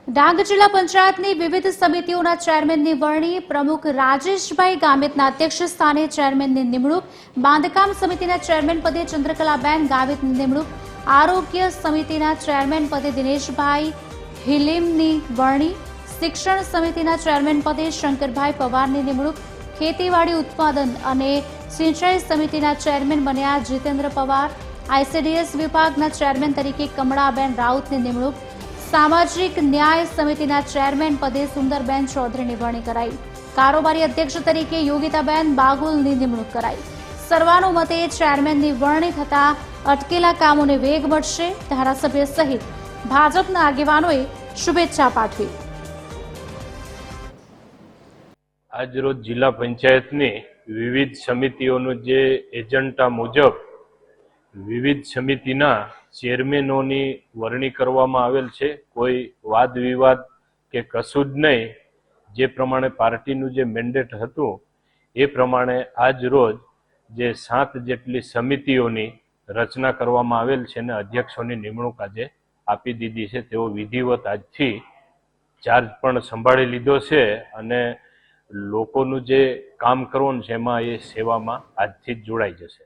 ડાંગ જિલ્લા પંચાયતની વિવિધ સમિતિઓના ચેરમેનની વરણી, પ્રમુખ રાજેશભાઈ ગામિતના અધ્યક્ષ સ્થાને ચેરમેનની નિમણૂક, બાંધકામ સમિતિના ચેરમેન પદે ચંદ્રકલાબેન ગામિતની નિમણૂક, આરોગ્ય સમિતિના ચેરમેન પદે દિનેશભાઈ હિલીમની વરણી, શિક્ષણ સમિતિના ચેરમેન પદે શંકરભાઈ પવારની નિમણૂક, ખેતીવાડી ઉત્પાદન અને સિંચાઈ સમિતિના ચેરમેન બન્યા જીતેન્દ્ર પવાર, આઈસીડીએસ વિભાગના ચેરમેન તરીકે કમળાબેન રાઉતની નિમણૂક, સામાજિક ન્યાય સમિતિના ચેરમેન પદે સુંદરબેન ચૌધરીની વરણી કરાઈ, કારોબારી અધ્યક્ષ તરીકે યોગિતાબેન બાગુલની નિમણૂક કરાઈ। સર્વાનુમતે ચેરમેનની વરણી થતા અટકેલા કામોને વેગ મળશે, ધારાસભ્ય સહિત ભાજપના આગેવાનોએ શુભેચ્છા પાઠવી। આજરોજ જિલ્લા પંચાયતની વિવિધ સમિતિઓનું જે એજન્ડા મુજબ વિવિધ સમિતિના ચેરમેનોની વરણી કરવામાં આવેલ છે। કોઈ વાદ વિવાદ કે કશું જ નહીં, જે પ્રમાણે પાર્ટીનું જે મેન્ડેટ હતું એ પ્રમાણે આજ રોજ જે 7 જેટલી સમિતિઓની રચના કરવામાં આવેલ છે અને અધ્યક્ષોની નિમણૂક આજે આપી દીધી છે। તેઓ વિધિવત આજથી ચાર્જ પણ સંભાળી લીધો છે અને લોકોનું જે કામ કરવાનું છે એમાં એ સેવામાં આજથી જ જોડાઈ જશે।